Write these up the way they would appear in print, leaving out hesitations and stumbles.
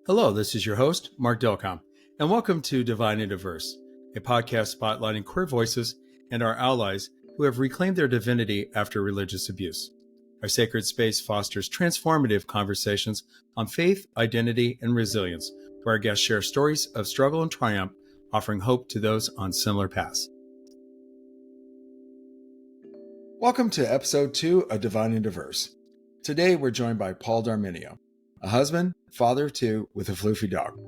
Hello, this is your host, Mark Dilcom, and welcome to Divine and Diverse, a podcast spotlighting queer voices and our allies who have reclaimed their divinity after religious abuse. Our sacred space fosters transformative conversations on faith, identity, and resilience, where our guests share stories of struggle and triumph, offering hope to those on similar paths. Welcome to episode 2 of Divine and Diverse. Today we're joined by Paul Darminio, a husband, father of two with a floofy dog.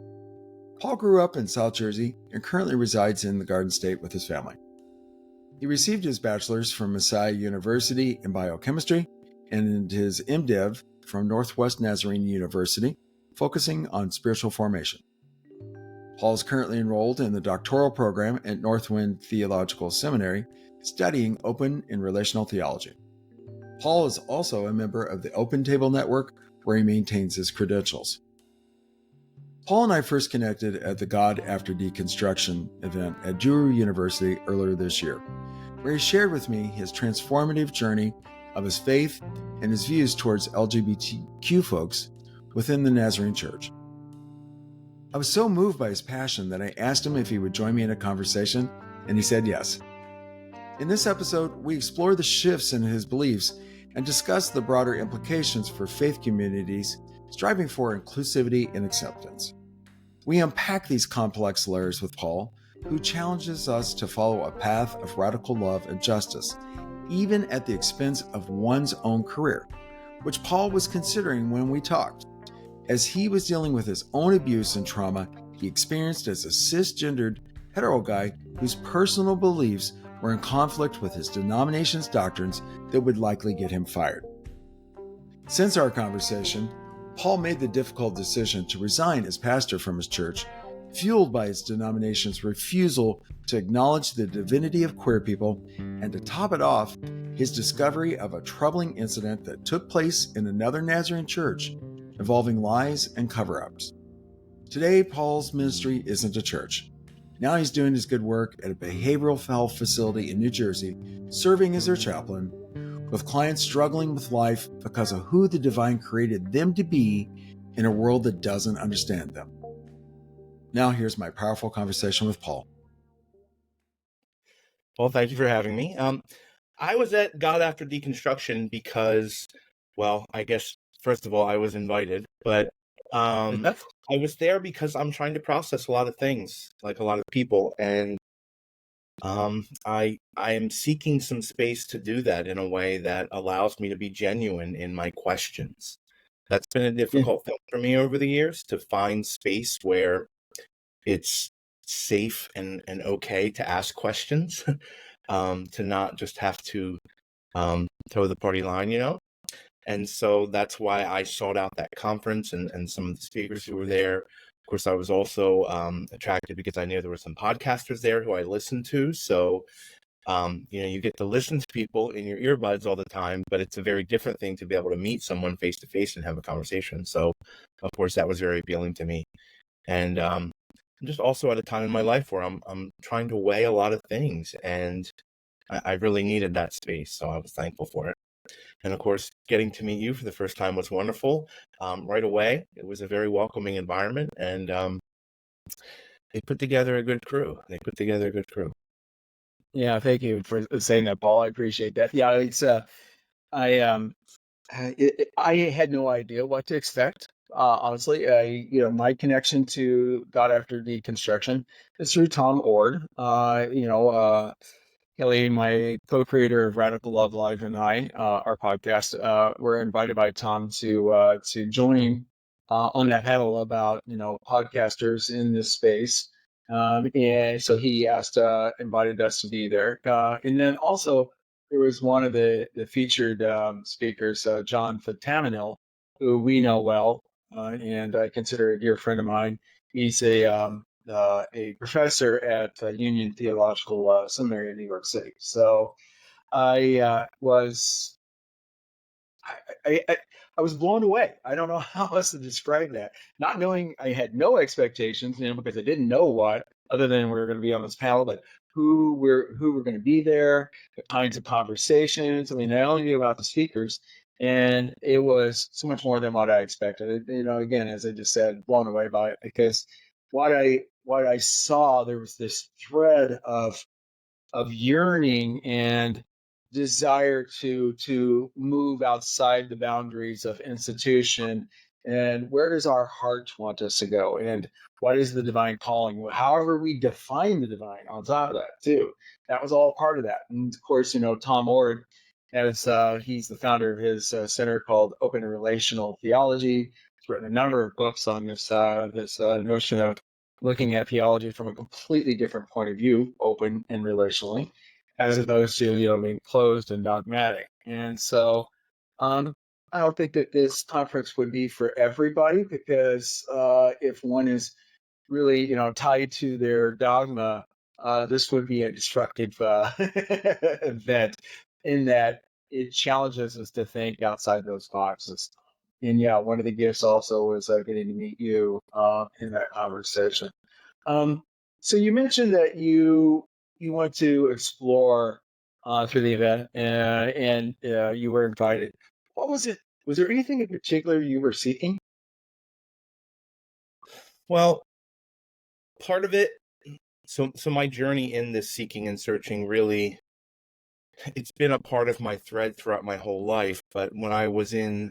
Paul grew up in South Jersey and currently resides in the Garden State with his family. He received his bachelor's from Messiah University in biochemistry and his MDiv from Northwest Nazarene University, focusing on spiritual formation. Paul is currently enrolled in the doctoral program at Northwind Theological Seminary, studying open and relational theology. Paul is also a member of the Open Table Network, where he maintains his credentials. Paul and I first connected at the God After Deconstruction event at Drew University earlier this year, where he shared with me his transformative journey of his faith and his views towards LGBTQ folks within the Nazarene Church. I was so moved by his passion that I asked him if he would join me in a conversation, and he said yes. In this episode, we explore the shifts in his beliefs and discuss the broader implications for faith communities striving for inclusivity and acceptance. We unpack these complex layers with Paul, who challenges us to follow a path of radical love and justice, even at the expense of one's own career, which Paul was considering when we talked, as he was dealing with his own abuse and trauma he experienced as a cisgendered hetero guy whose personal beliefs were in conflict with his denomination's doctrines that would likely get him fired. Since our conversation, Paul made the difficult decision to resign as pastor from his church, fueled by his denomination's refusal to acknowledge the divinity of queer people, and to top it off, his discovery of a troubling incident that took place in another Nazarene church involving lies and cover-ups. Today, Paul's ministry isn't a church. Now he's doing his good work at a behavioral health facility in New Jersey, serving as their chaplain, with clients struggling with life because of who the divine created them to be in a world that doesn't understand them. Now here's my powerful conversation with Paul. Well, thank you for having me. I was at God After Deconstruction because, well, I guess, first of all, I was invited, but I was there because I'm trying to process a lot of things, like a lot of people, and I am seeking some space to do that in a way that allows me to be genuine in my questions. That's been a difficult thing for me over the years, to find space where it's safe and okay to ask questions, to not just have to toe the party line, you know? And so that's why I sought out that conference and some of the speakers who were there. Of course, I was also attracted because I knew there were some podcasters there who I listened to. So, you get to listen to people in your earbuds all the time, but it's a very different thing to be able to meet someone face to face and have a conversation. So, of course, that was very appealing to me. And I'm just also at a time in my life where I'm trying to weigh a lot of things, and I really needed that space. So I was thankful for it. And of course, getting to meet you for the first time was wonderful. Right away, it was a very welcoming environment, and they put together a good crew. Yeah, thank you for saying that, Paul. I appreciate that. Yeah, it's I had no idea what to expect. Honestly, my connection to God After Deconstruction is through Tom Ord. Kelly, my co-creator of Radical Love Live, and I, our podcast, were invited by Tom to join on that panel about podcasters in this space, and so he invited us to be there, and then also there was one of the featured speakers, John Fatamanil, who we know well, and I consider a dear friend of mine. He's a professor at Union Theological Seminary in New York City. So I was blown away. I don't know how else to describe that. Not knowing, I had no expectations, because I didn't know what, other than we were going to be on this panel, but who were going to be there, the kinds of conversations. I mean, I only knew about the speakers, And it was so much more than what I expected. Again, as I just said, blown away by it, because what I saw, there was this thread of yearning and desire to move outside the boundaries of institution, and where does our heart want us to go, and what is the divine calling, however we define the divine. On top of that too, that was all part of that. And of course, Tom Oord, as he's the founder of his center called Open and Relational Theology. He's written a number of books on this notion of looking at theology from a completely different point of view, open and relationally, as opposed to being closed and dogmatic. And so I don't think that this conference would be for everybody, because if one is really tied to their dogma, this would be a destructive event, in that it challenges us to think outside those boxes. And yeah, one of the gifts also was getting to meet you in that conversation. So you mentioned that you want to explore through the event, and you were invited. What was it? Was there anything in particular you were seeking? Well, part of it, so my journey in this seeking and searching, really, it's been a part of my thread throughout my whole life. But when I was in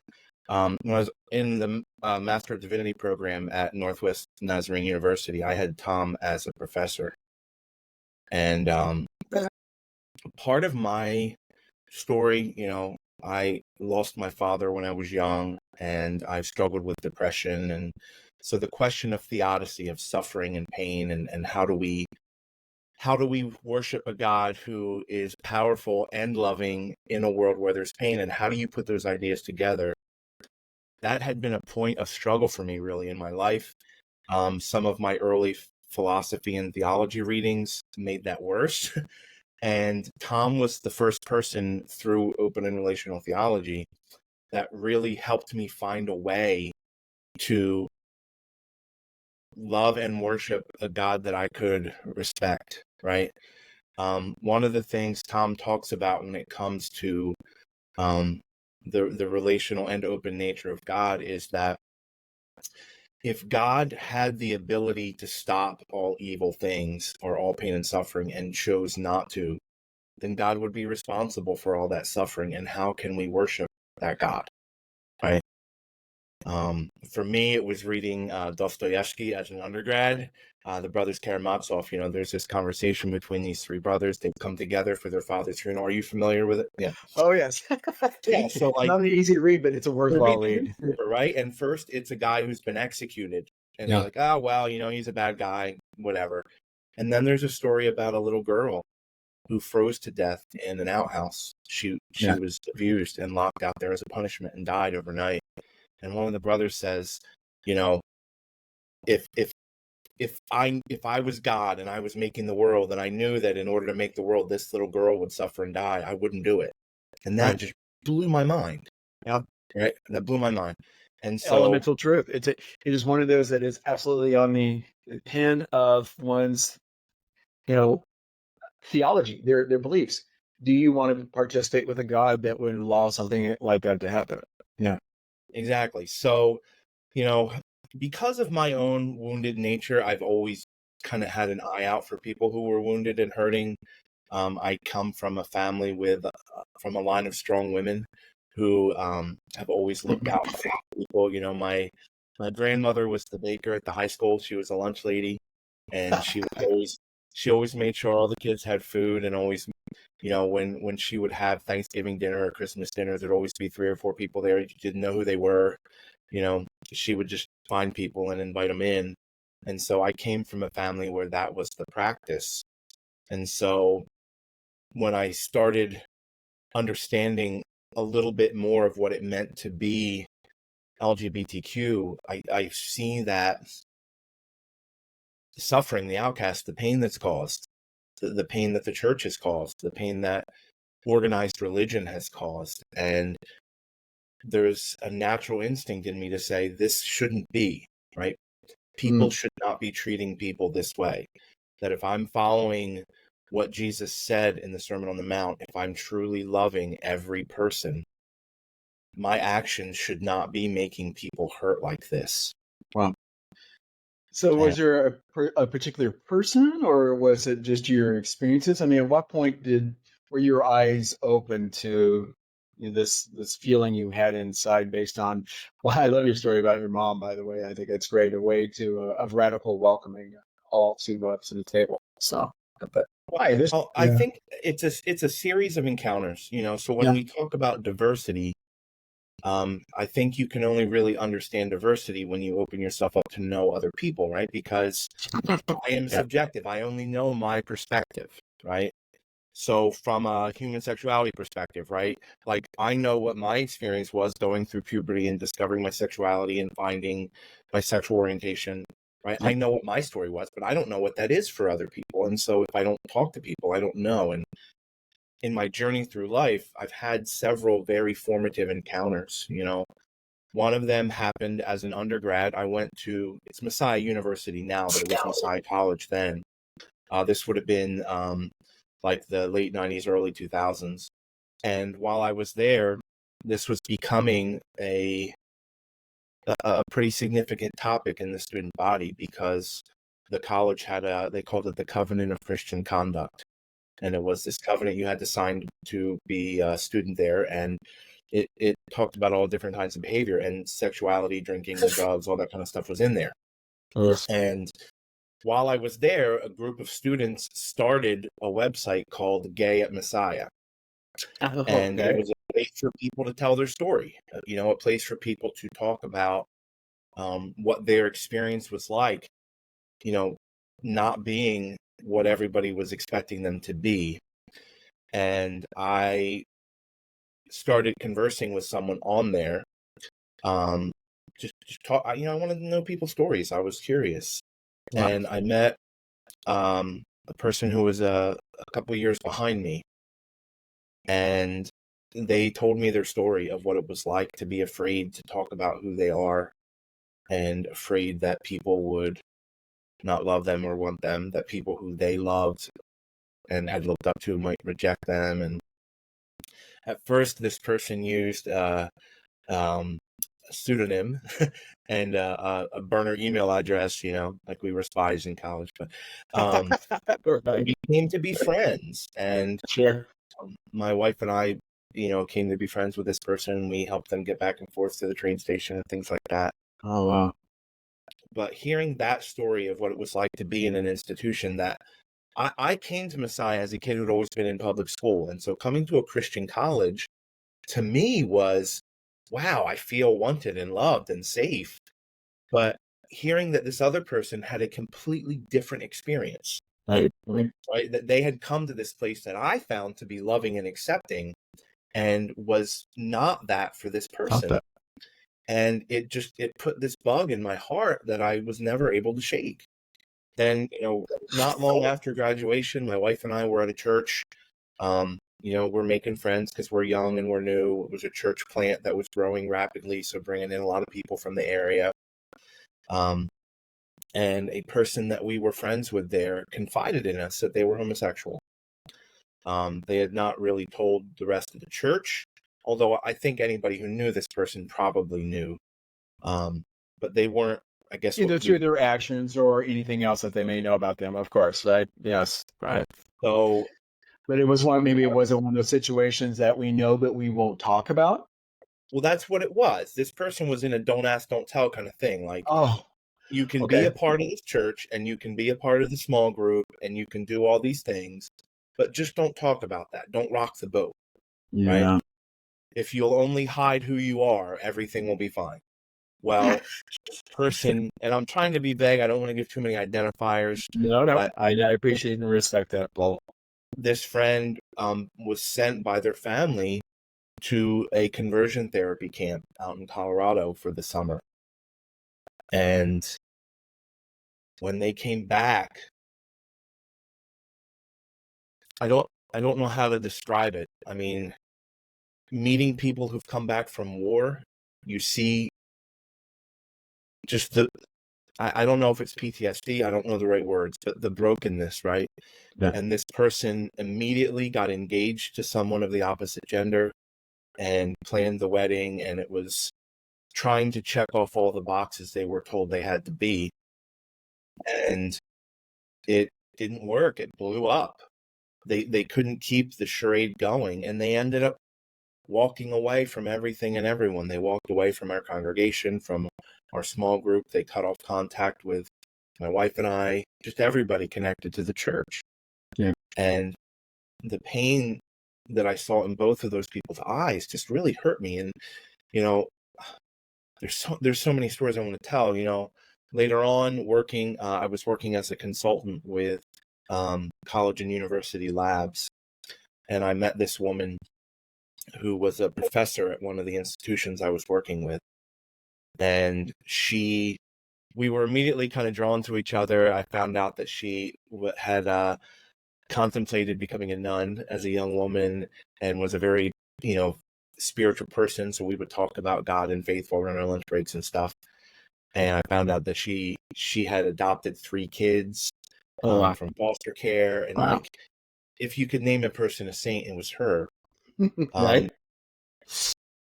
the Master of Divinity program at Northwest Nazarene University, I had Tom as a professor. And part of my story, I lost my father when I was young, and I've struggled with depression. And so the question of theodicy, of suffering and pain, and how do we worship a God who is powerful and loving in a world where there's pain, and how do you put those ideas together? That had been a point of struggle for me, really, in my life. Some of my early philosophy and theology readings made that worse. And Tom was the first person through Open and Relational Theology that really helped me find a way to love and worship a God that I could respect, right? One of the things Tom talks about when it comes to the relational and open nature of God is that if God had the ability to stop all evil things or all pain and suffering and chose not to, then God would be responsible for all that suffering. And how can we worship that God, right? For me, it was reading Dostoevsky as an undergrad. The brothers Karamazov, there's this conversation between these three brothers. They've come together for their father's funeral. Are you familiar with it? Yeah. Oh, yes. Yeah. So not an easy read, but it's a worthwhile read. Right. And first, it's a guy who's been executed. And they're like, oh, well, he's a bad guy, whatever. And then there's a story about a little girl who froze to death in an outhouse. She was abused and locked out there as a punishment and died overnight. And one of the brothers says, if I was God and I was making the world, and I knew that in order to make the world, this little girl would suffer and die, I wouldn't do it. And that just blew my mind. Yeah. Right. That blew my mind. And so, elemental truth. It is one of those that is absolutely on the pin of one's, theology, their beliefs. Do you want to participate with a God that would allow something like that to happen? Yeah. Exactly. So, because of my own wounded nature, I've always kind of had an eye out for people who were wounded and hurting. I come from a family from a line of strong women who have always looked out for people. My grandmother was the baker at the high school. She was a lunch lady, and she always made sure all the kids had food, and always, when she would have Thanksgiving dinner or Christmas dinner, there'd always be 3 or 4 people there. You didn't know who they were. She would just find people and invite them in. And so I came from a family where that was the practice. And so when I started understanding a little bit more of what it meant to be LGBTQ, I see that the suffering, the outcast, the pain that's caused, the pain that the church has caused, the pain that organized religion has caused. And there's a natural instinct in me to say, this shouldn't be, right? People should not be treating people this way. That if I'm following what Jesus said in the Sermon on the Mount, if I'm truly loving every person, my actions should not be making people hurt like this. Wow. So was there a particular person, or was it just your experiences? I mean, at what point were your eyes open to this feeling you had inside based on? Well, I love your story about your mom, by the way. I think it's great, a way of radical welcoming all to the table. So, but why this? Well, I think it's a series of encounters. So when we talk about diversity, I think you can only really understand diversity when you open yourself up to know other people, right? Because I am subjective. I only know my perspective, right? So from a human sexuality perspective, right? Like, I know what my experience was going through puberty and discovering my sexuality and finding my sexual orientation, right? I know what my story was, but I don't know what that is for other people. And so if I don't talk to people, I don't know. And in my journey through life, I've had several very formative encounters. One of them happened as an undergrad. I went to, it's Messiah University now, but it was Messiah College then. This would have been like the late 90s, early 2000s. And while I was there, this was becoming a pretty significant topic in the student body, because the college had they called it the Covenant of Christian Conduct. And it was this covenant you had to sign to be a student there. And it talked about all different kinds of behavior, and sexuality, drinking, drugs, all that kind of stuff was in there. And while I was there, a group of students started a website called Gay at Messiah. And it was a place for people to tell their story, a place for people to talk about what their experience was like, not being what everybody was expecting them to be. And I started conversing with someone on there. Just talk, I wanted to know people's stories. I was curious. Wow. And I met a person who was a couple of years behind me, and they told me their story of what it was like to be afraid to talk about who they are, and afraid that people would not love them or want them, that people who they loved and had looked up to might reject them. And at first, this person used a pseudonym and a burner email address, like we were spies in college. But we came to be friends, and my wife and I, came to be friends with this person. We helped them get back and forth to the train station and things like that. Oh, wow. But hearing that story of what it was like to be in an institution that I came to Messiah as a kid who'd always been in public school. And so coming to a Christian college to me was, wow, I feel wanted and loved and safe. But hearing that this other person had a completely different experience, right? That they had come to this place that I found to be loving and accepting, and was not that for this person. And it put this bug in my heart that I was never able to shake. Then, not long after graduation, my wife and I were at a church. We're making friends because we're young and we're new. It was a church plant that was growing rapidly, so bringing in a lot of people from the area. And a person that we were friends with there confided in us that they were homosexual. They had not really told the rest of the church, although I think anybody who knew this person probably knew. But they weren't, I guess, either through their actions or anything else that they may know about them, of course, right? Yes, right. So, but it wasn't one of those situations that we know but we won't talk about. Well, that's what it was. This person was in a don't ask, don't tell kind of thing. Like, you can be a part of this church, and you can be a part of the small group, and you can do all these things, but just don't talk about that. Don't rock the boat. Yeah. Right? If you'll only hide who you are, everything will be fine. Well, this person, and I'm trying to be vague. I don't want to give too many identifiers. No, I appreciate and respect that, Paul. This friend was sent by their family to a conversion therapy camp out in Colorado for the summer. And when they came back, I don't know how to describe it. I mean, meeting people who've come back from war, you see just I don't know if it's PTSD, I don't know the right words, but the brokenness, right? Yeah. And this person immediately got engaged to someone of the opposite gender. and planned the wedding, and it was trying to check off all the boxes they were told they had to be. And it didn't work. It blew up. They couldn't keep the charade going, and they ended up walking away from everything and everyone. They walked away from our congregation, from our small group. They cut off contact with my wife and I, just everybody connected to the church. Yeah. And the pain that I saw in both of those people's eyes just really hurt me. And, you know, there's so many stories I want to tell. You know, later on working, I was working as a consultant with college and university labs, and I met this woman who was a professor at one of the institutions I was working with. And we were immediately kind of drawn to each other. I found out that she had contemplated becoming a nun as a young woman and was a very, spiritual person. So we would talk about God and faith while on our lunch breaks and stuff. And I found out that she had adopted 3 kids from foster care. And like, if you could name a person a saint, it was her. Right.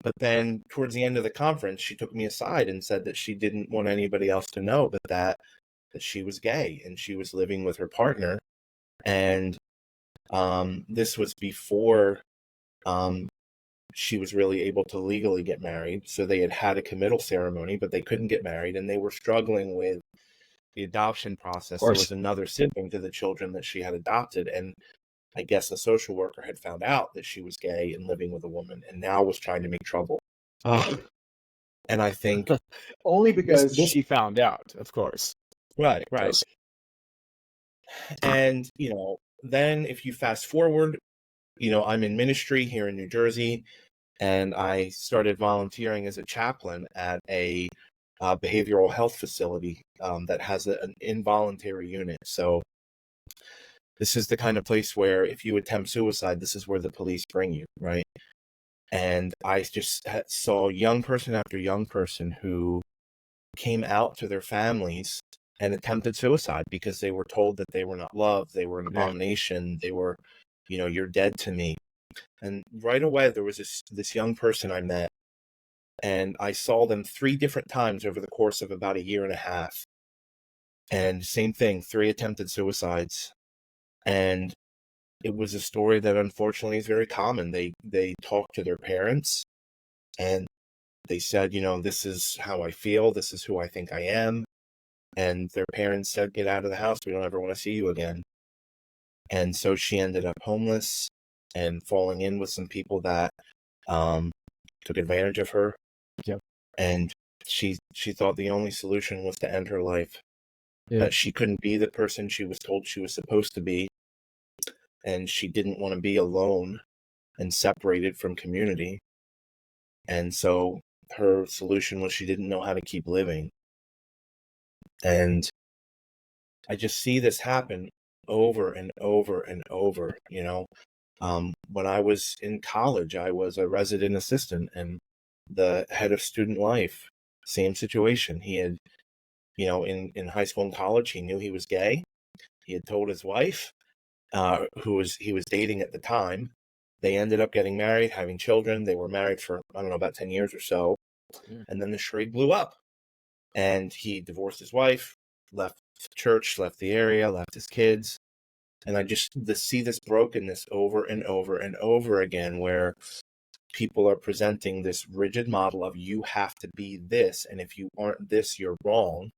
But then towards the end of the conference, she took me aside and said that she didn't want anybody else to know, but that she was gay and she was living with her partner. And this was before she was really able to legally get married. So they had a committal ceremony, but they couldn't get married, and they were struggling with the adoption process. There was another sibling to the children that she had adopted, and I guess a social worker had found out that she was gay and living with a woman, and now was trying to make trouble. And I think only because she found out, of course. Right. And, then if you fast forward, I'm in ministry here in New Jersey, and I started volunteering as a chaplain at a behavioral health facility that has an involuntary unit. So this is the kind of place where if you attempt suicide, this is where the police bring you, right? And I just saw young person after young person who came out to their families and attempted suicide because they were told that they were not loved, they were an abomination, they were, you're dead to me. And right away, there was this young person I met, and I saw them 3 different times over the course of about a year and a half. And same thing, 3 attempted suicides. And it was a story that unfortunately is very common. They talked to their parents, and they said, this is how I feel, this is who I think I am. And their parents said, get out of the house, we don't ever want to see you again. And so she ended up homeless and falling in with some people that took advantage of her. Yep. And she thought the only solution was to end her life. Yeah. That she couldn't be the person she was told she was supposed to be. And she didn't want to be alone and separated from community. And so her solution was she didn't know how to keep living. And I just see this happen over and over and over, When I was in college, I was a resident assistant, and the head of student life, same situation. He had, in high school and college, he knew he was gay. He had told his wife, who he was dating at the time. They ended up getting married, having children. They were married for, I don't know, about 10 years or so. Yeah. And then the charade blew up. And he divorced his wife, left the church, left the area, left his kids. And I just see this brokenness over and over and over again, where people are presenting this rigid model of you have to be this, and if you aren't this, you're wrong.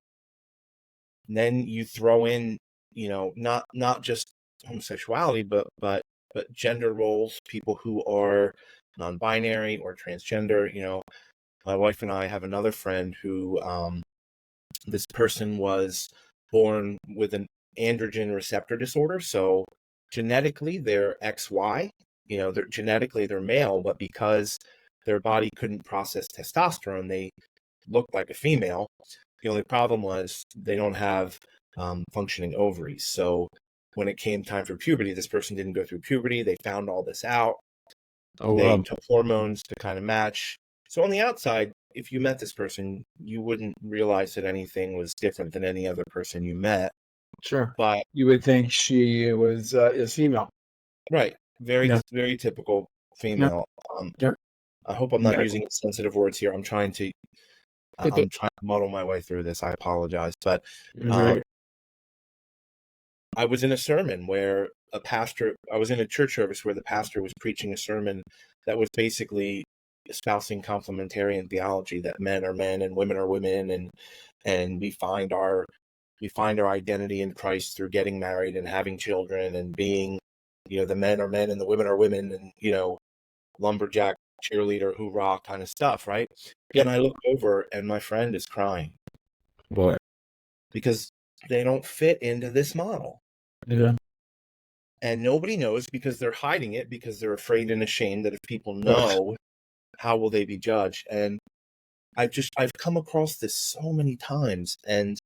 And then you throw in, not just homosexuality, but gender roles, people who are non-binary or transgender. My wife and I have another friend who, this person was born with an androgen receptor disorder. So genetically they're XY, they're male, but because their body couldn't process testosterone, they look like a female. The only problem was they don't have functioning ovaries. So when it came time for puberty, this person didn't go through puberty. They found all this out. They took hormones to kind of match. So on the outside, if you met this person, you wouldn't realize that anything was different than any other person you met. Sure. But you would think she is female. Right. Very typical female. Yeah. I hope I'm not using sensitive words here. I'm trying to muddle my way through this. I apologize. But I was in a sermon where I was in a church service where the pastor was preaching a sermon that was basically espousing complementarian theology, that men are men and women are women, and we find our identity in Christ through getting married and having children and being, the men are men and the women are women, and lumberjack, cheerleader, hoorah kind of stuff, right? And I look over and my friend is crying. Boy. Because they don't fit into this model. Yeah. And nobody knows because they're hiding it, because they're afraid and ashamed that if people know, how will they be judged? And I've come across this so many times. And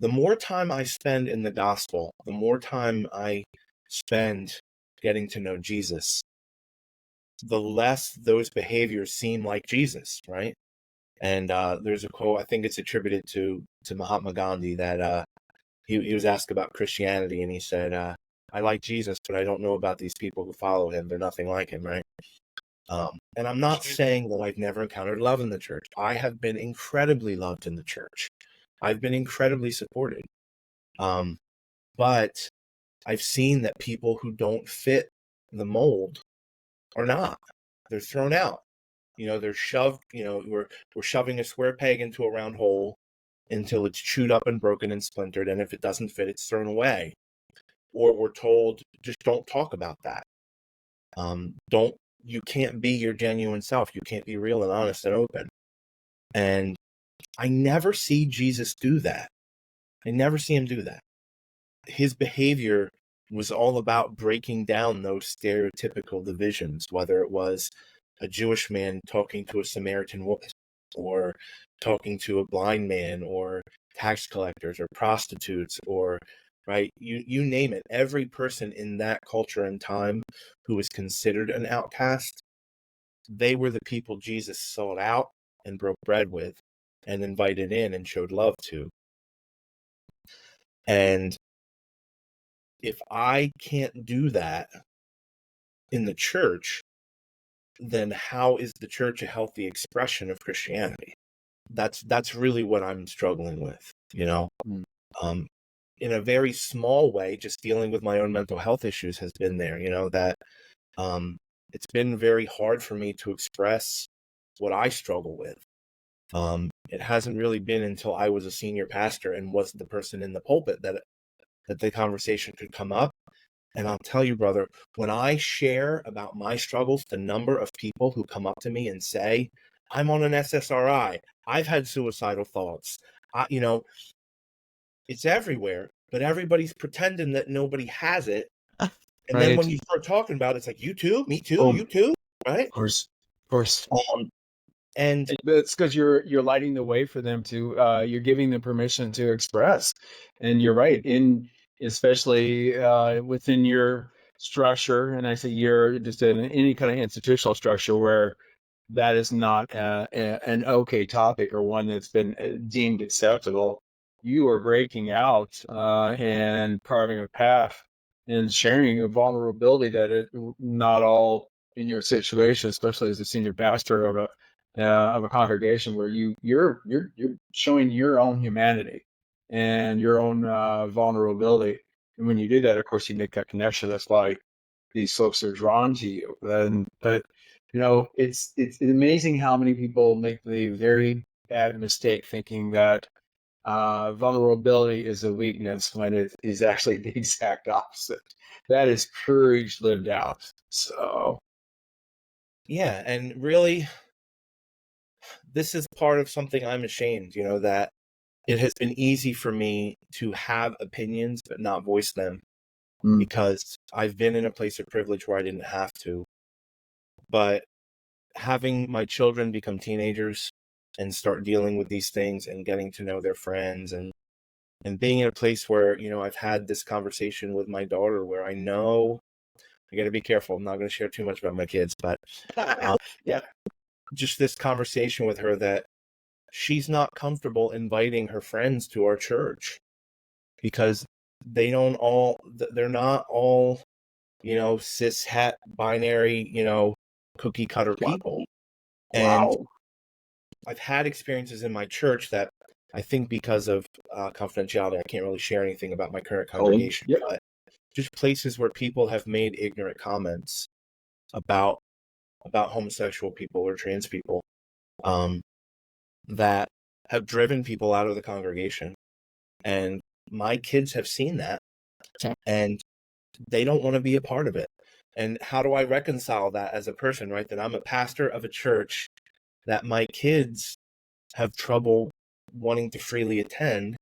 the more time I spend in the gospel, the more time I spend getting to know Jesus, the less those behaviors seem like Jesus, right? And there's a quote, I think it's attributed to Mahatma Gandhi, that he was asked about Christianity, and he said, I like Jesus, but I don't know about these people who follow him. They're nothing like him, right? And I'm not saying that I've never encountered love in the church. I have been incredibly loved in the church. I've been incredibly supported. But I've seen that people who don't fit the mold are not. They're thrown out. They're shoved, we're shoving a square peg into a round hole until it's chewed up and broken and splintered. And if it doesn't fit, it's thrown away. Or we're told, just don't talk about that. You can't be your genuine self. You can't be real and honest and open. And I never see Jesus do that. I never see him do that. His behavior was all about breaking down those stereotypical divisions, whether it was a Jewish man talking to a Samaritan woman, or talking to a blind man, or tax collectors, or prostitutes, or right, you name it. Every person in that culture and time who was considered an outcast, they were the people Jesus sought out and broke bread with and invited in and showed love to. And if I can't do that in the church, then how is the church a healthy expression of Christianity? That's really what I'm struggling with, in a very small way. Just dealing with my own mental health issues has been there, that it's been very hard for me to express what I struggle with. It hasn't really been until I was a senior pastor and was the person in the pulpit that the conversation could come up. And I'll tell you, brother, when I share about my struggles, the number of people who come up to me and say, I'm on an SSRI, I've had suicidal thoughts, it's everywhere, but everybody's pretending that nobody has it. And then when you start talking about it, it's like, you too, me too, you too, right? Of course. And it's because you're lighting the way for them to, you're giving them permission to express. And you're right, especially within your structure, and I say you're just in any kind of institutional structure where that is not an okay topic, or one that's been deemed acceptable. You are breaking out and carving a path and sharing a vulnerability that it not all in your situation, especially as a senior pastor of a congregation, where you're showing your own humanity and your own vulnerability. And when you do that, of course, you make that connection. That's why these folks are drawn to you. But it's amazing how many people make the very bad mistake thinking that vulnerability is a weakness, when it is actually the exact opposite. That is courage lived out. So yeah, and really, this is part of something I'm ashamed, that it has been easy for me to have opinions but not voice them, because I've been in a place of privilege where I didn't have to. But having my children become teenagers and start dealing with these things and getting to know their friends, and being in a place where, I've had this conversation with my daughter where I know I got to be careful. I'm not going to share too much about my kids, but yeah, just this conversation with her that she's not comfortable inviting her friends to our church because they're not all, cis het binary, cookie cutter people. And Wow. I've had experiences in my church that I think because of confidentiality, I can't really share anything about my current congregation, Yep. but just places where people have made ignorant comments about homosexual people or trans people, that have driven people out of the congregation. And my kids have seen that, and they don't want to be a part of it. And how do I reconcile that as a person, right? That I'm a pastor of a church that my kids have trouble wanting to freely attend.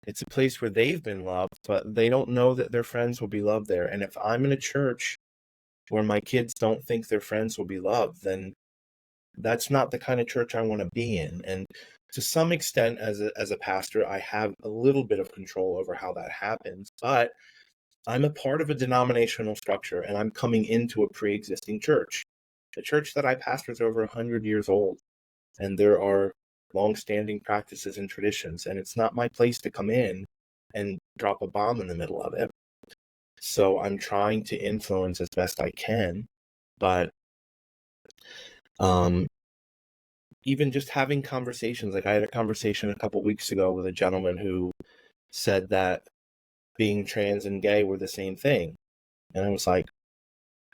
It's a place where they've been loved, but they don't know that their friends will be loved there. And if I'm in a church where my kids don't think their friends will be loved, then that's not the kind of church I want to be in. And to some extent, as a pastor, I have a little bit of control over how that happens, but I'm a part of a denominational structure, and I'm coming into a pre-existing church. The church that I pastor is over 100 years old, and there are long-standing practices and traditions, and it's not my place to come in and drop a bomb in the middle of it. So I'm trying to influence as best I can, but even just having conversations, like I had a conversation a couple weeks ago with a gentleman who said that being trans and gay were the same thing. And I was like,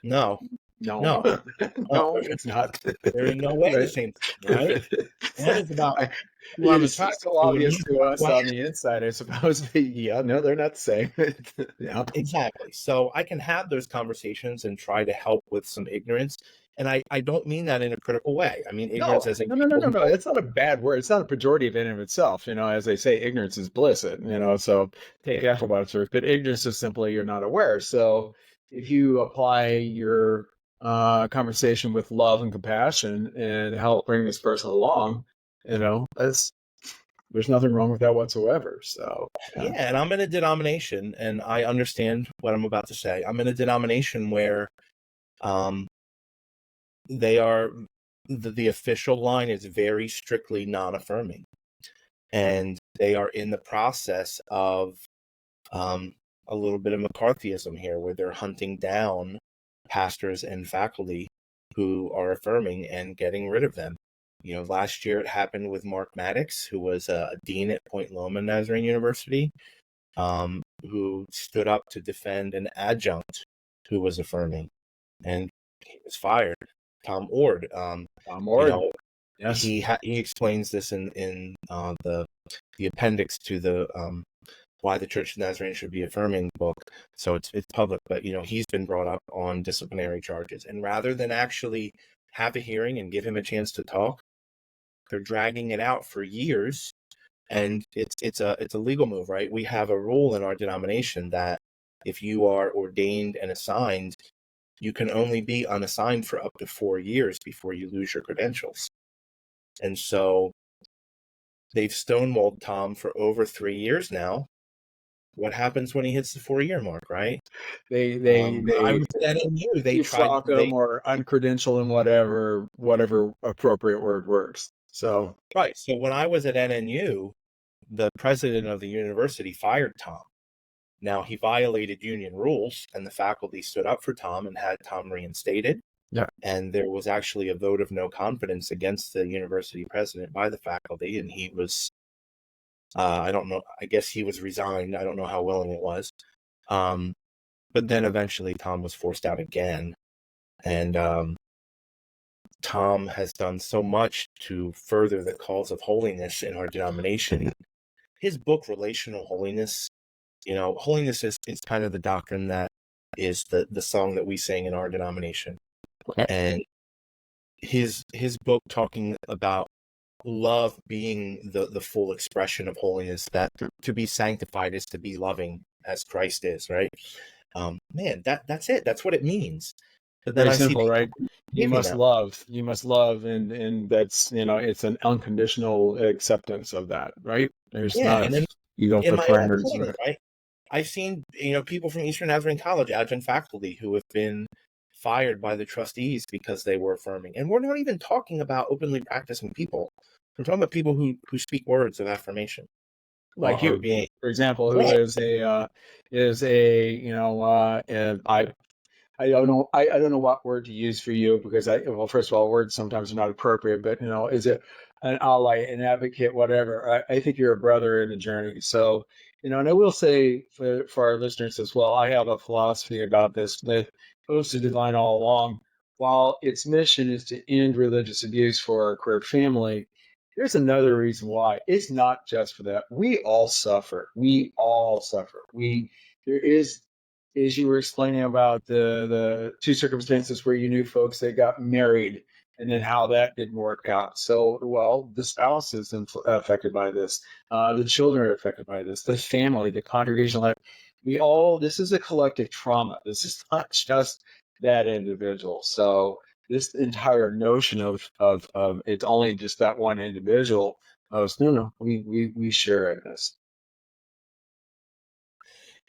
no, No, it's not. There is no way the same thing, right? One is about I, who I'm it's attracted so to, and obvious he's to about us who I on am. the inside, I suppose. Yeah, no, they're not the same. Yeah. Exactly. So I can have those conversations and try to help with some ignorance. And I don't mean that in a critical way. I mean ignorance No, as in no, no, no, people no, who no. don't. It's not a bad word. It's not a pejorative in and of itself. As they say, ignorance is bliss. So take careful about it, but ignorance is simply you're not aware. So if you apply your conversation with love and compassion and help bring this person along, there's nothing wrong with that whatsoever. So Yeah, and I'm in a denomination, and I understand what I'm about to say. I'm in a denomination where they are the official line is very strictly non-affirming, and they are in the process of a little bit of McCarthyism here, where they're hunting down pastors and faculty who are affirming and getting rid of them. Last year it happened with Mark Maddox, who was a dean at Point Loma Nazarene University, who stood up to defend an adjunct who was affirming, and he was fired. Tom Ord, yes, he explains this in the appendix to the Why the Church of Nazarene Should Be Affirming book. So it's public, but he's been brought up on disciplinary charges, and rather than actually have a hearing and give him a chance to talk, they're dragging it out for years. And it's a legal move, right? We have a rule in our denomination that if you are ordained and assigned, you can only be unassigned for up to 4 years before you lose your credentials. And so they've stonewalled Tom for over 3 years now. What happens when he hits the 4-year mark, right? they I was at NMU. They tried. them or uncredential and whatever appropriate word works. So Right. So when I was at NNU, the president of the university fired Tom. Now, he violated union rules, and the faculty stood up for Tom and had Tom reinstated. Yeah. And there was actually a vote of no confidence against the university president by the faculty, and he was, I don't know, I guess he was resigned. I don't know how willing it was. But then eventually Tom was forced out again. And Tom has done so much to further the cause of holiness in our denomination. His book, Relational Holiness, holiness is kind of the doctrine that is the song that we sing in our denomination. okay. And his book talking about love being the full expression of holiness, that to be sanctified is to be loving as Christ is, right? Man, that's it. That's what it means. But then Very I see simple, right? You must that. love. You must love, and that's it's an unconditional acceptance of that, right? There's Yeah, not and then you don't in put my own parameters on setting, it. right? I've seen people from Eastern Nazarene College, adjunct faculty, who have been fired by the trustees because they were affirming. And we're not even talking about openly practicing people. We're talking about people who speak words of affirmation, Like are you, being for example, who right. is a I don't know. I don't know what word to use for you because well, first of all, words sometimes are not appropriate, but is it an ally, an advocate, whatever? I think you're a brother in a journey. So, and I will say for our listeners as well, I have a philosophy about this that goes to divine all along. While its mission is to end religious abuse for our queer family, there's another reason why. It's not just for that. We all suffer. We all suffer. There is, as you were explaining about the two circumstances where you knew folks that got married and then how that didn't work out. So, well, the spouse is affected by this. The children are affected by this. The family, the congregational life. This is a collective trauma. This is not just that individual. So this entire notion of it's only just that one individual. No, we share in this.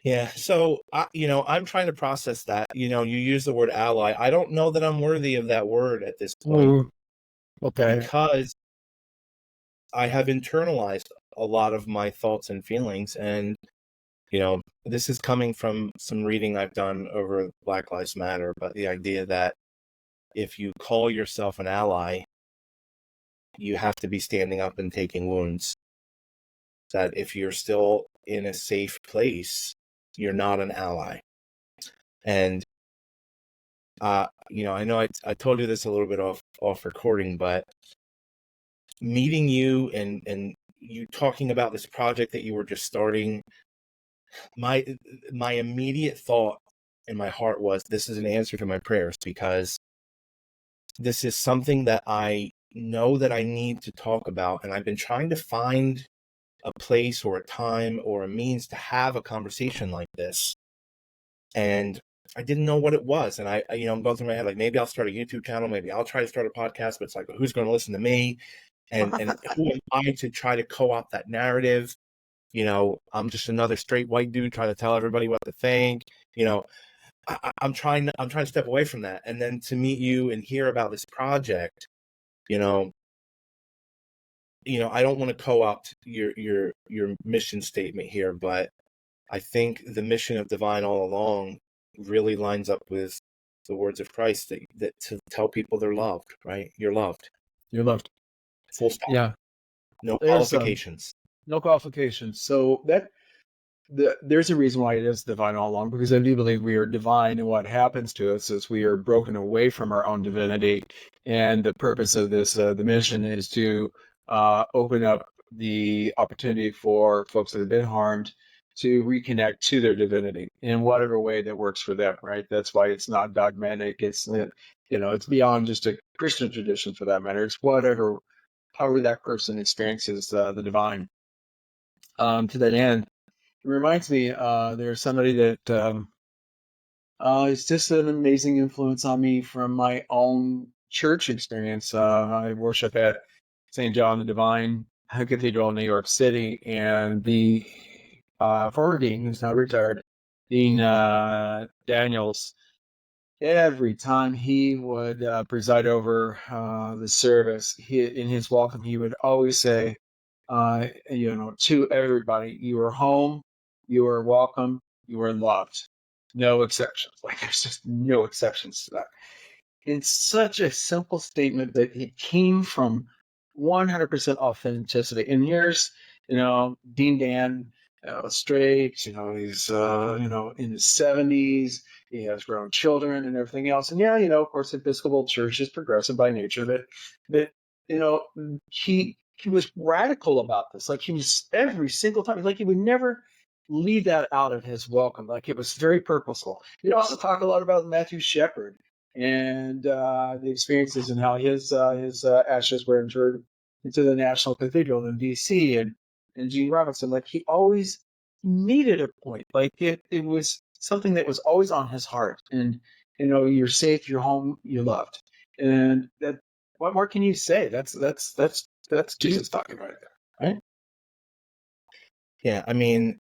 Yeah. So, I'm trying to process that. You use the word ally. I don't know that I'm worthy of that word at this point. Okay. Because I have internalized a lot of my thoughts and feelings. And, this is coming from some reading I've done over Black Lives Matter, but the idea that if you call yourself an ally, you have to be standing up and taking wounds. That if you're still in a safe place, you're not an ally. And, I know I told you this a little bit off recording, but meeting you and you talking about this project that you were just starting, my immediate thought in my heart was, this is an answer to my prayers, because this is something that I know that I need to talk about. And I've been trying to find a place or a time or a means to have a conversation like this. And I didn't know what it was. And I'm going through my head, like, maybe I'll start a YouTube channel. Maybe I'll try to start a podcast, but it's like, who's going to listen to me? And who am I to try to co-opt that narrative? I'm just another straight white dude trying to tell everybody what to think. I'm trying to step away from that. And then to meet you and hear about this project, I don't want to co-opt your mission statement here, but I think the mission of Divine All Along really lines up with the words of Christ that to tell people they're loved, right? You're loved. You're loved. Full stop. Yeah. No qualifications. No qualifications. So there's a reason why it is divine all along, because I do believe we are divine, and what happens to us is we are broken away from our own divinity. And the purpose of this, the mission, is to open up the opportunity for folks that have been harmed to reconnect to their divinity in whatever way that works for them, right? That's why it's not dogmatic. It's beyond just a Christian tradition, for that matter. It's however that person experiences the divine. To that end, it reminds me, there's somebody that is just an amazing influence on me from my own church experience. I worship at St. John the Divine Cathedral in New York City, and the former dean, who's now retired, Dean Daniels, every time he would preside over the service, in his welcome, he would always say, to everybody, you are home, you are welcome, you are loved. No exceptions. Like, there's just no exceptions to that. It's such a simple statement that it came from 100% authenticity. And here's, Dean Dan, straight, he's, in his 70s. He has grown children and everything else. And yeah, of course, Episcopal Church is progressive by nature, but he was radical about this. Like, he was every single time, like, he would never leave that out of his welcome. Like, it was very purposeful. He also talked a lot about Matthew Shepard and the experiences and how his ashes were interred into the National Cathedral in D.C. and Gene Robinson. Like, he always needed a point. Like, it was something that was always on his heart. And you're safe, you're home, you're loved. And that, what more can you say? That's Jesus talking right there, right? Yeah, I mean,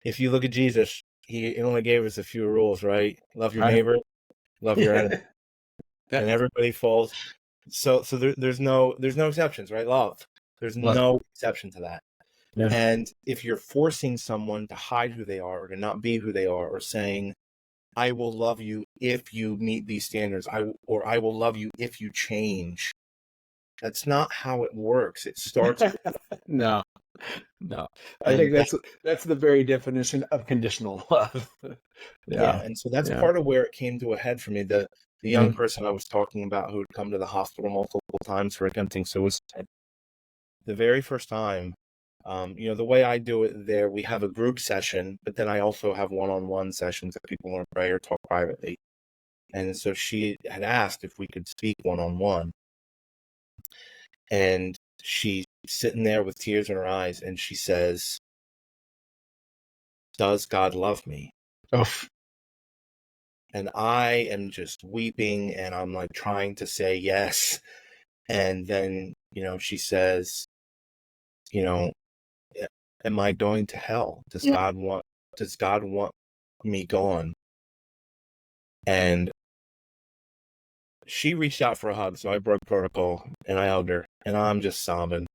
if you look at Jesus, he only gave us a few rules, right? Love your neighbor, love your enemy, and everybody falls. So there's no exceptions, right? Love. There's no exception to that. Yeah. And if you're forcing someone to hide who they are or to not be who they are, or saying, I will love you if you meet these standards. I will love you if you change. That's not how it works. It starts with No, no. I think and that's the very definition of conditional love. yeah, Yeah, and so that's yeah. part of where it came to a head for me. The young Mhm. person I was talking about who had come to the hospital multiple times for attempting suicide. The very first time, the way I do it there, we have a group session, but then I also have one-on-one sessions that people want to pray or talk privately. And so she had asked if we could speak one-on-one. And she's sitting there with tears in her eyes, and she says, "Does God love me?" Oof. And I am just weeping, and I'm like trying to say yes. And then, she says, you know, am I going to hell? Does God want me gone? And she reached out for a hug, so I broke protocol and I hugged her, and I'm just sobbing.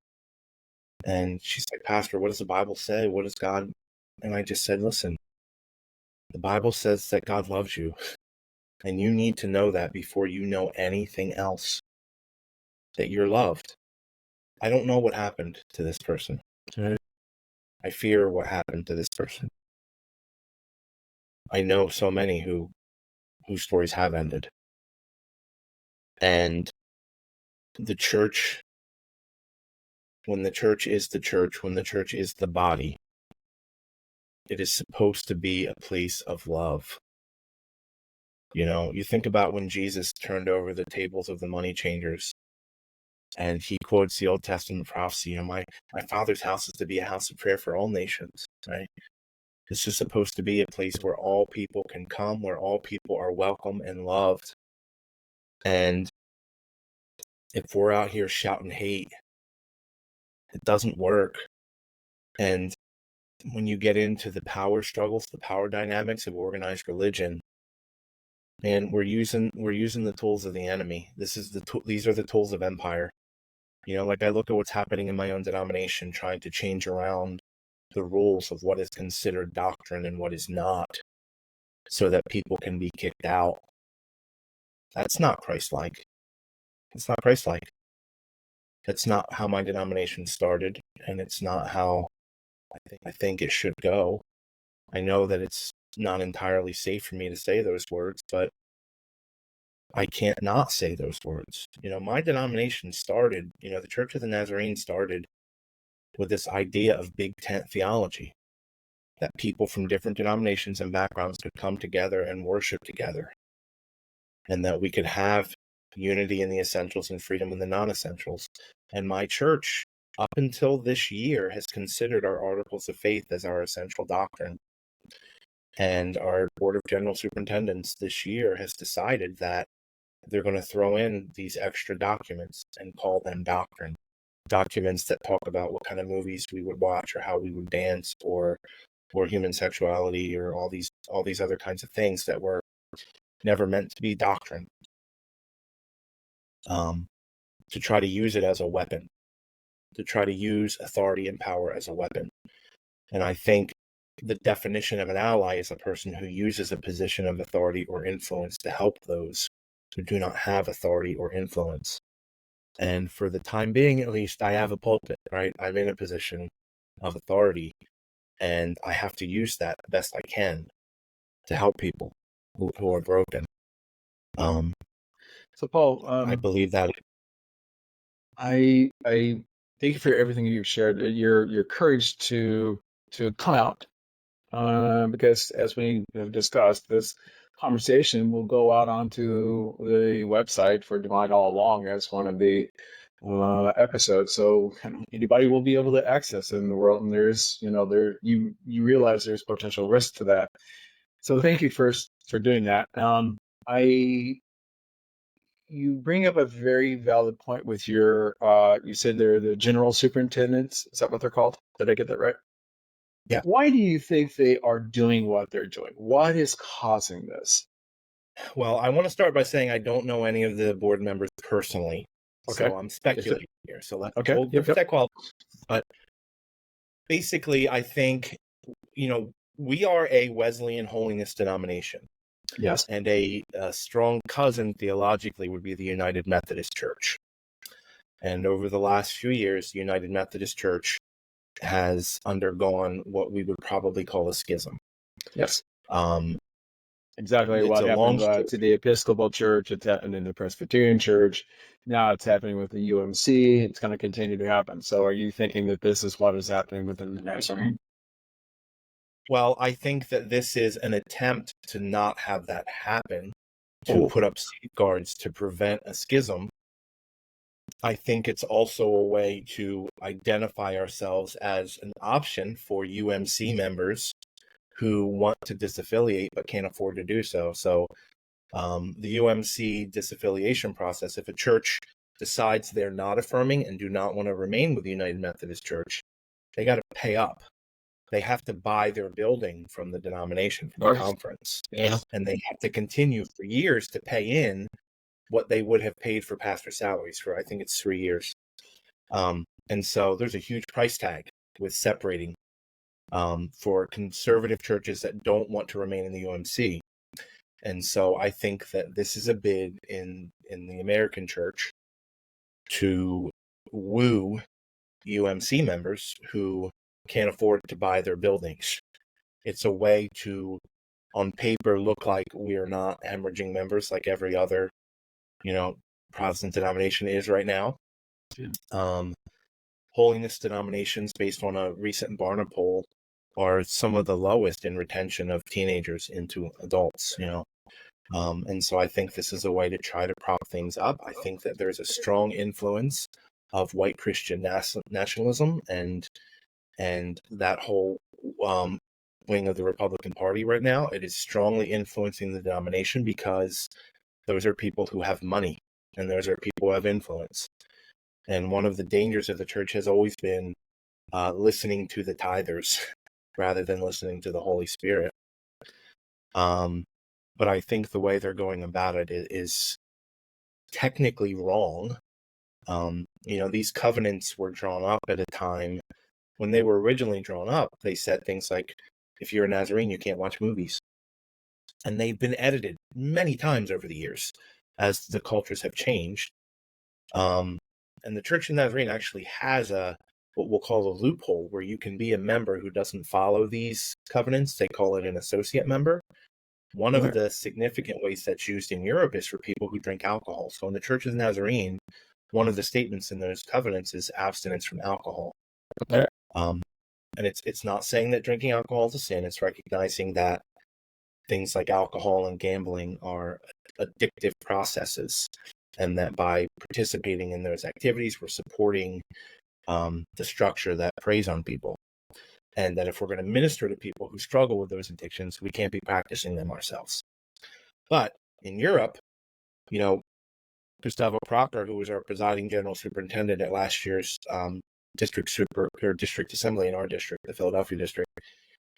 And she's like, "Pastor, what does the Bible say? What does God?" And I just said, "Listen, the Bible says that God loves you, and you need to know that before you know anything else, that you're loved." I don't know what happened to this person. Right. I fear what happened to this person. I know so many whose stories have ended. And the church, when the church is the church, when the church is the body, it is supposed to be a place of love. You think about when Jesus turned over the tables of the money changers, and he quotes the Old Testament prophecy, my Father's house is to be a house of prayer for all nations, right? This is supposed to be a place where all people can come, where all people are welcome and loved. And if we're out here shouting hate, it doesn't work. And when you get into the power struggles, the power dynamics of organized religion, man, we're using the tools of the enemy. These are the tools of empire. Like I look at what's happening in my own denomination, trying to change around the rules of what is considered doctrine and what is not, so that people can be kicked out. That's not Christ-like. It's not Christ-like. That's not how my denomination started, and it's not how I think it should go. I know that it's not entirely safe for me to say those words, but I can't not say those words. My denomination started, the Church of the Nazarene started with this idea of big tent theology, that people from different denominations and backgrounds could come together and worship together, and that we could have unity in the essentials and freedom in the non-essentials. And my church, up until this year, has considered our articles of faith as our essential doctrine. And our Board of General Superintendents this year has decided that they're going to throw in these extra documents and call them doctrine. Documents that talk about what kind of movies we would watch, or how we would dance, or human sexuality, or all these other kinds of things that were never meant to be doctrine. To try to use it as a weapon, to try to use authority and power as a weapon. And I think the definition of an ally is a person who uses a position of authority or influence to help those who do not have authority or influence. And for the time being, at least, I have a pulpit, right? I'm in a position of authority, and I have to use that the best I can to help people who are broken. So, Paul, I believe that. I thank you for everything you've shared. Your courage to come out, because as we have discussed, this conversation will go out onto the website for Divine All Along as one of the episodes. So anybody will be able to access it in the world, and there's you realize there's potential risk to that. So thank you first for doing that. You bring up a very valid point with your, you said they're the general superintendents. Is that what they're called? Did I get that right? Yeah. Why do you think they are doing what they're doing? What is causing this? Well, I want to start by saying I don't know any of the board members personally. Okay. So I'm speculating here. So let's Okay. hold that quality. But basically, I think, we are a Wesleyan holiness denomination. Yes. And a strong cousin theologically would be the United Methodist Church. And over the last few years, the United Methodist Church has undergone what we would probably call a schism. Yes. Um, Exactly it's what a long happened to the Episcopal Church. It's happened in the Presbyterian Church. Now it's happening with the UMC. It's going to continue to happen. So are you thinking that this is what is happening within the Nazarene? Well, I think that this is an attempt to not have that happen, to put up safeguards to prevent a schism. I think it's also a way to identify ourselves as an option for UMC members who want to disaffiliate but can't afford to do so. So the UMC disaffiliation process, if a church decides they're not affirming and do not want to remain with the United Methodist Church, they got to pay up. They have to buy their building from the denomination, from the conference. Yeah. And they have to continue for years to pay in what they would have paid for pastor salaries for, I think it's 3 years. And so there's a huge price tag with separating for conservative churches that don't want to remain in the UMC. And so I think that this is a bid in the American church to woo UMC members who can't afford to buy their buildings. It's a way to, on paper, look like we are not hemorrhaging members like every other, Protestant denomination is right now. Holiness denominations, based on a recent Barna poll, are some of the lowest in retention of teenagers into adults, and so I think this is a way to try to prop things up. I think that there's a strong influence of white Christian nationalism and that whole wing of the Republican Party right now. It is strongly influencing the denomination because those are people who have money and those are people who have influence. And one of the dangers of the church has always been listening to the tithers rather than listening to the Holy Spirit. But I think the way they're going about it is technically wrong. These covenants were drawn up at a time when they were originally drawn up. They said things like, if you're a Nazarene, you can't watch movies. And they've been edited many times over the years as the cultures have changed. And the Church of Nazarene actually has what we'll call a loophole where you can be a member who doesn't follow these covenants. They call it an associate member. One of the significant ways that's used in Europe is for people who drink alcohol. So in the Church of Nazarene, one of the statements in those covenants is abstinence from alcohol. And it's not saying that drinking alcohol is a sin. It's recognizing that things like alcohol and gambling are addictive processes, and that by participating in those activities, we're supporting the structure that preys on people. And that if we're going to minister to people who struggle with those addictions, we can't be practicing them ourselves. But in Europe, Gustavo Proctor, who was our presiding general superintendent at last year's district assembly in our district, the Philadelphia district,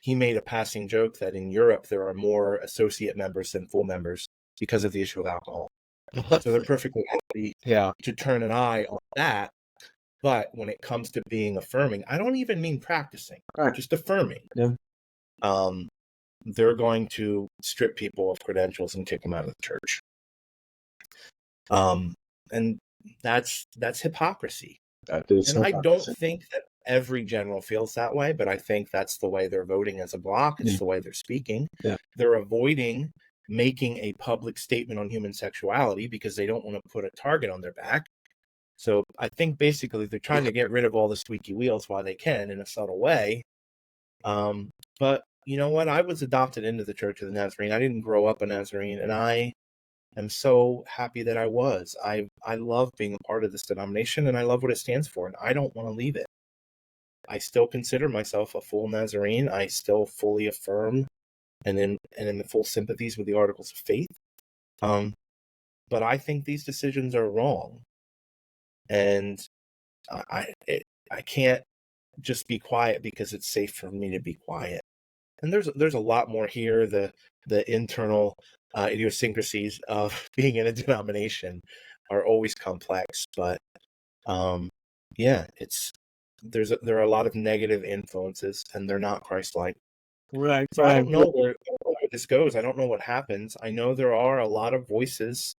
he made a passing joke that in Europe there are more associate members than full members because of the issue of alcohol. So they're perfectly happy to turn an eye on that. But when it comes to being affirming, I don't even mean practicing, just affirming. Yeah. They're going to strip people of credentials and kick them out of the church. And that's hypocrisy. And I don't think that every general feels that way, but I think that's the way they're voting as a bloc. It's the way they're speaking. Yeah. They're avoiding making a public statement on human sexuality because they don't want to put a target on their back. So I think basically they're trying to get rid of all the squeaky wheels while they can in a subtle way. But you know what? I was adopted into the Church of the Nazarene. I didn't grow up a Nazarene, and I am so happy that I was. I love being a part of this denomination, and I love what it stands for, and I don't want to leave it. I still consider myself a full Nazarene. I still fully affirm and in the full sympathies with the Articles of Faith. But I think these decisions are wrong. And I can't just be quiet because it's safe for me to be quiet. And there's a lot more here. The internal idiosyncrasies of being in a denomination are always complex. But there are a lot of negative influences, and they're not Christ-like. Right. So I don't know where this goes. I don't know what happens. I know there are a lot of voices.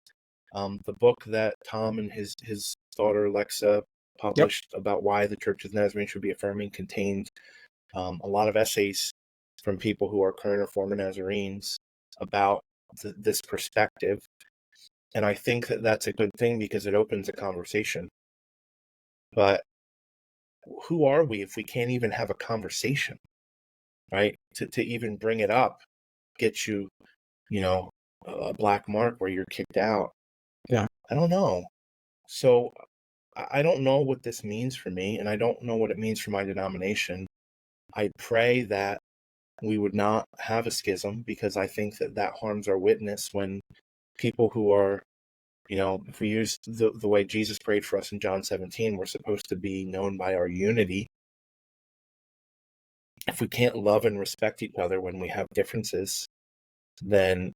The book that Tom and his daughter Alexa published about why the Church of Nazarene should be affirming contained a lot of essays from people who are current or former Nazarenes about this perspective. And I think that that's a good thing because it opens a conversation. But who are we if we can't even have a conversation, right? To even bring it up, get you, a black mark where you're kicked out. Yeah. I don't know. So I don't know what this means for me, and I don't know what it means for my denomination. I pray that we would not have a schism, because I think that harms our witness when people who are, if we use the way Jesus prayed for us in John 17, we're supposed to be known by our unity. If we can't love and respect each other when we have differences, then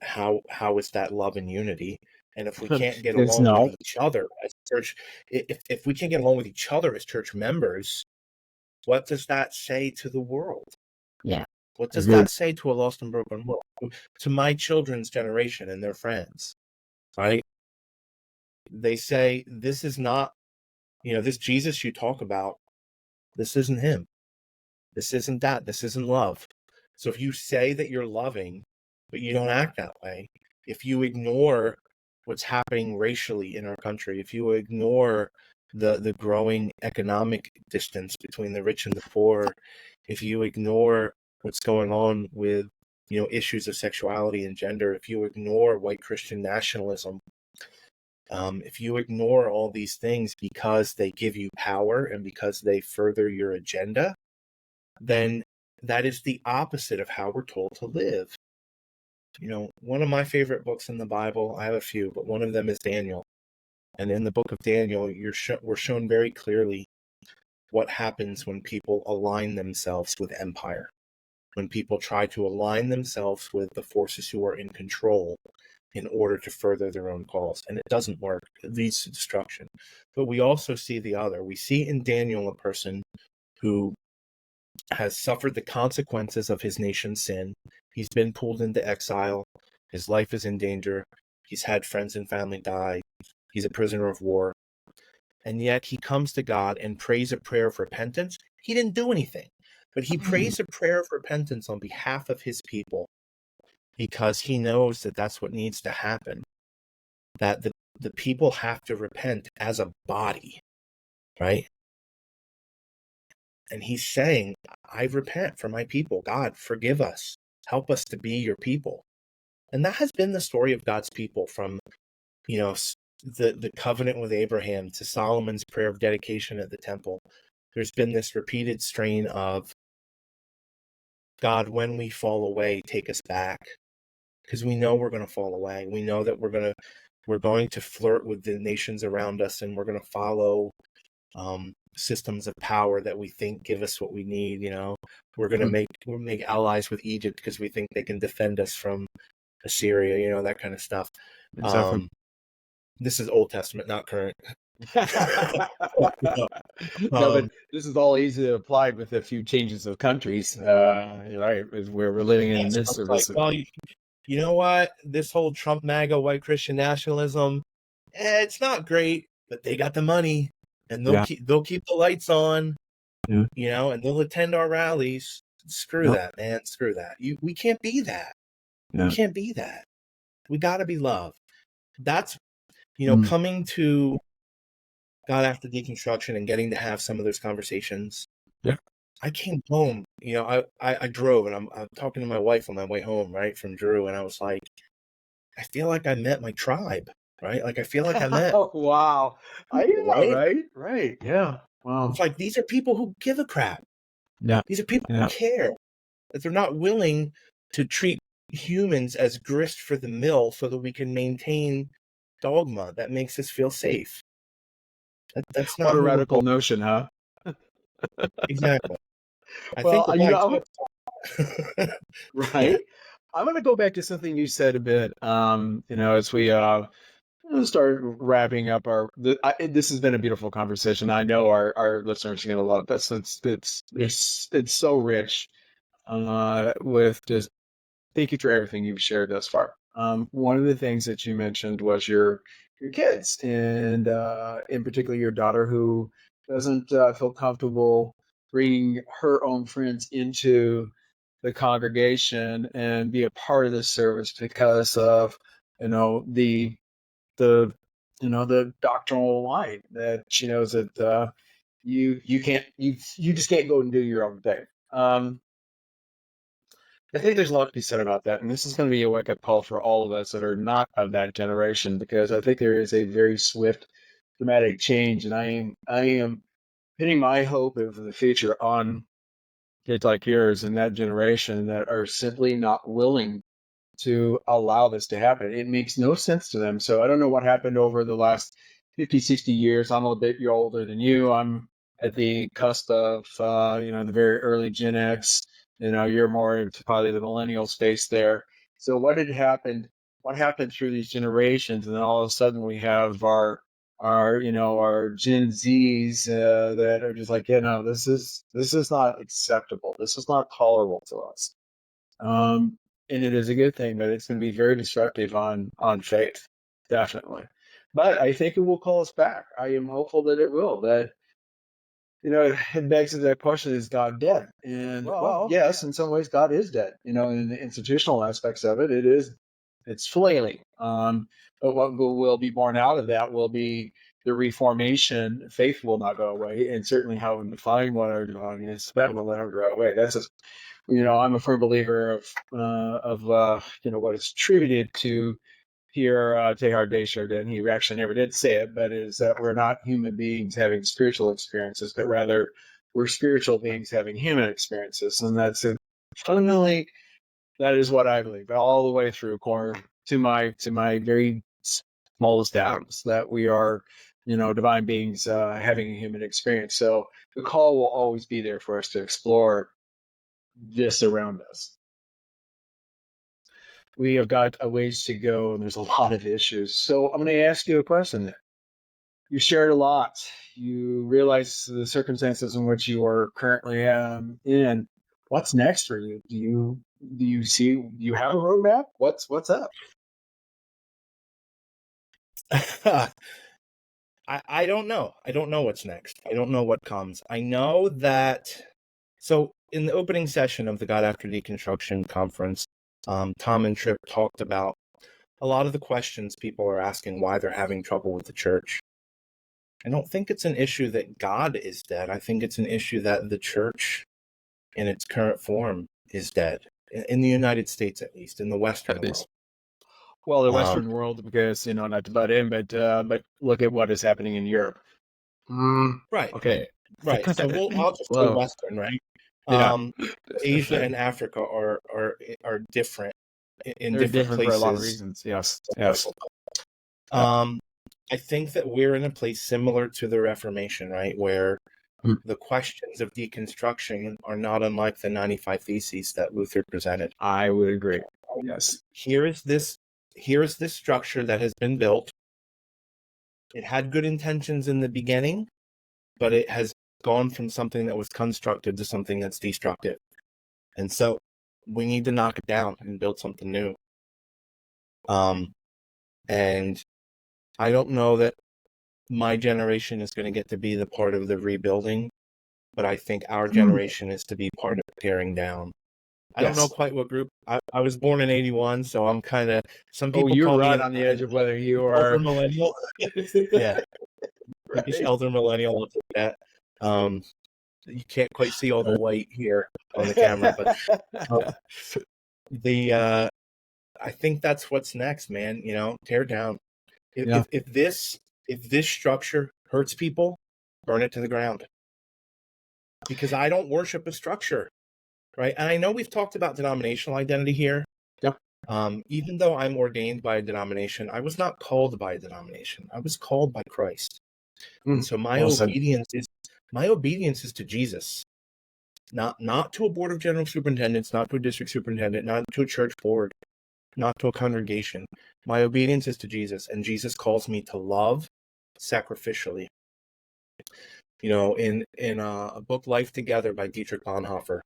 how is that love and unity? And if we can't get along with each other as church, if we can't get along with each other as church members, what does that say to the world? Yeah. What does that say to a lost and broken world? To my children's generation and their friends, right? They say, this is not, this Jesus you talk about, this isn't him. This isn't that. This isn't love. So if you say that you're loving, but you don't act that way, if you ignore what's happening racially in our country, if you ignore the growing economic distance between the rich and the poor, if you ignore what's going on with issues of sexuality and gender, if you ignore white Christian nationalism, if you ignore all these things because they give you power and because they further your agenda, then that is the opposite of how we're told to live. One of my favorite books in the Bible, I have a few, but one of them is Daniel. And in the book of Daniel, we're shown very clearly what happens when people align themselves with empire, when people try to align themselves with the forces who are in control in order to further their own cause. And it doesn't work. It leads to destruction. But we also see the other. We see in Daniel a person who has suffered the consequences of his nation's sin. He's been pulled into exile. His life is in danger. He's had friends and family die. He's a prisoner of war. And yet he comes to God and prays a prayer of repentance. He didn't do anything, but he prays a prayer of repentance on behalf of his people, because he knows that that's what needs to happen, that the people have to repent as a body, right? And he's saying, I repent for my people. God, forgive us. Help us to be your people. And that has been the story of God's people from, the covenant with Abraham to Solomon's prayer of dedication at the temple. There's been this repeated strain of, God, when we fall away, take us back. Because we know we're going to fall away. We know that we're going to flirt with the nations around us, and we're going to follow systems of power that we think give us what we need. We're going to make allies with Egypt because we think they can defend us from Assyria, that kind of stuff. Exactly. This is Old Testament, not current. No, but this is all easily applied with a few changes of countries, right? Where we're living in this. Like, well, you know what? This whole Trump MAGA white Christian nationalism, it's not great, but they got the money, and they'll keep the lights on, and they'll attend our rallies. Screw that, man. Screw that. We can't be that. We can't be that. We got to be love. That's, coming to God After Deconstruction and getting to have some of those conversations. Yeah. I came home, I drove, and I'm talking to my wife on my way home, right, from Drew, and I was like, I feel like I met my tribe, right? Like, I feel like I met. Oh, wow. Right. Yeah. Wow. It's like, these are people who give a crap. Yeah. These are people who care, that they're not willing to treat humans as grist for the mill so that we can maintain dogma that makes us feel safe. That's not what a radical notion, huh? Exactly. Right. I'm going to go back to something you said a bit. As we start wrapping up this has been a beautiful conversation. I know our listeners are going to love this. It's so rich with just thank you for everything you've shared thus far. One of the things that you mentioned was your kids, and in particular your daughter, who doesn't feel comfortable bringing her own friends into the congregation and be a part of the service because of the the doctrinal line that she knows that you just can't go and do your own thing. I think there's a lot to be said about that, and this is going to be a wake-up call for all of us that are not of that generation, because I think there is a very swift, dramatic change, and I am pinning my hope of the future on kids like yours and that generation that are simply not willing to allow this to happen. It makes no sense to them. So I don't know what happened over the last 50, 60 years. I'm a bit older than you. I'm at the cusp of, the very early Gen X. You're more into probably the millennial space there. So what had happened? What happened through these generations? And then all of a sudden we have our Gen Zs that are just like, this is not acceptable. This is not tolerable to us. And it is a good thing, but it's going to be very disruptive on faith, definitely. But I think it will call us back. I am hopeful that it will. That it begs that question: is God dead? And well, yes, in some ways, God is dead. In the institutional aspects of it, it's flailing. But what will be born out of that will be the Reformation. Faith will not go away, and certainly how we define what our divine is, that will never go away. That's just, I'm a firm believer of what is attributed to Pierre Teilhard de Chardin. He actually never did say it, but is that we're not human beings having spiritual experiences, but rather we're spiritual beings having human experiences, and that's it. Fundamentally, that is what I believe all the way through, core to my very smallest atoms, that we are, divine beings having a human experience. So the call will always be there for us to explore this around us. We have got a ways to go, and there's a lot of issues. So I'm going to ask you a question. You shared a lot. You realize the circumstances in which you are currently in. What's next for you? Do you have a roadmap? What's up? I don't know. I don't know what's next. I don't know what comes. I know that. So in the opening session of the God After Deconstruction conference, Tom and Tripp talked about a lot of the questions people are asking why they're having trouble with the church. I don't think it's an issue that God is dead. I think it's an issue that the church in its current form is dead. In the United States, at least, in the Western world. Well, the Western world, because, not to butt in, but look at what is happening in Europe. Right. Okay. Right. So I'll just say Western, right? Yeah. Asia and Africa are different in They're different places for a lot of reasons. Yes. I think that we're in a place similar to the Reformation, right, where the questions of deconstruction are not unlike the 95 Theses that Luther presented. I would agree. Yes. Here is this structure that has been built. It had good intentions in the beginning, but it has gone from something that was constructive to something that's destructive. And so we need to knock it down and build something new. And I don't know that my generation is going to get to be the part of the rebuilding, but I think our generation is to be part of tearing down. I don't know quite what group. I was born in 81, so I'm kind of, some people you're call right me on the edge of whether you are elder millennial. Yeah. Right. Elder millennial, I'll take that. You can't quite see all the white here on the camera, but I think that's what's next, man. Tear down. If this structure hurts people, burn it to the ground. Because I don't worship a structure, right? And I know we've talked about denominational identity here. Yeah. Even though I'm ordained by a denomination, I was not called by a denomination. I was called by Christ. And so my obedience is to Jesus, not to a board of general superintendents, not to a district superintendent, not to a church board, not to a congregation. My obedience is to Jesus, and Jesus calls me to love sacrificially. In a book, Life Together by Dietrich Bonhoeffer,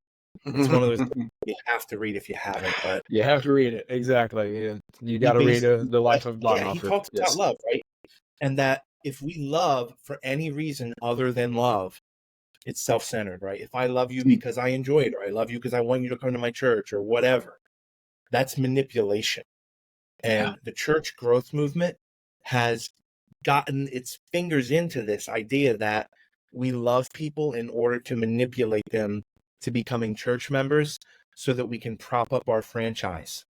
It's one of those things you have to read if you haven't. But you have to read it. Exactly. You got to read the life of he Bonhoeffer. talks about love, right? And that if we love for any reason other than love, it's self-centered, right? If I love you because I enjoy it, or I love you because I want you to come to my church, or whatever, that's manipulation. And the church growth movement has gotten its fingers into this idea that we love people in order to manipulate them to becoming church members so that we can prop up our franchise,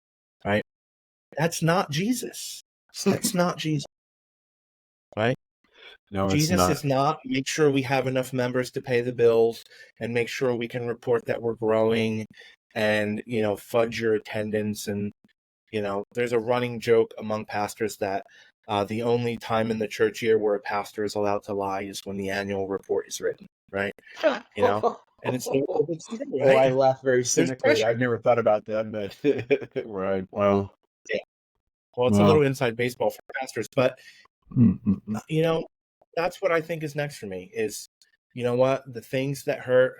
right? That's not Jesus. That's not Jesus, right? No, Jesus is not make sure we have enough members to pay the bills and make sure we can report that we're growing and, fudge your attendance. And, there's a running joke among pastors that the only time in the church year where a pastor is allowed to lie is when the annual report is written, right? And it's true, right? Oh, I laugh very cynically. I've never thought about that, but right. Well, yeah. Well, it's a little inside baseball for pastors, but that's what I think is next for me is, the things that hurt,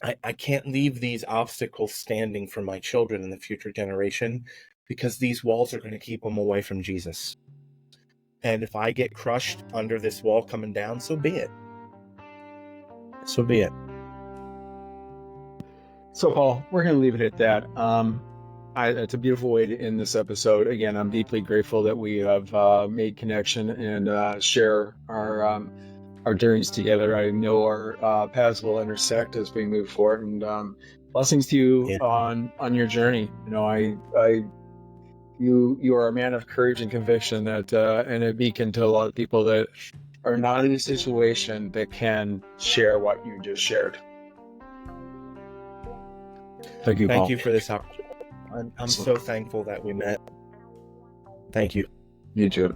I can't leave these obstacles standing for my children and the future generation, because these walls are going to keep them away from Jesus. And if I get crushed under this wall coming down, so be it. So be it. So, Paul, we're going to leave it at that. It's a beautiful way to end this episode. Again, I'm deeply grateful that we have made connection and share our journeys together. I know our paths will intersect as we move forward. And blessings to you on your journey. You are a man of courage and conviction and a beacon to a lot of people that are not in a situation that can share what you just shared. Thank you, Paul. Thank you for this opportunity. I'm so thankful that we met. Thank you. You too.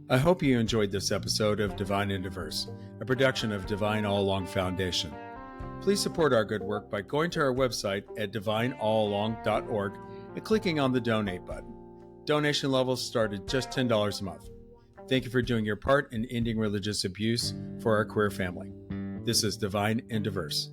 I hope you enjoyed this episode of Divine and Diverse, a production of Divine All Along Foundation. Please support our good work by going to our website at divineallalong.org and clicking on the donate button. Donation levels start at just $10 a month. Thank you for doing your part in ending religious abuse for our queer family. This is Divine and Diverse.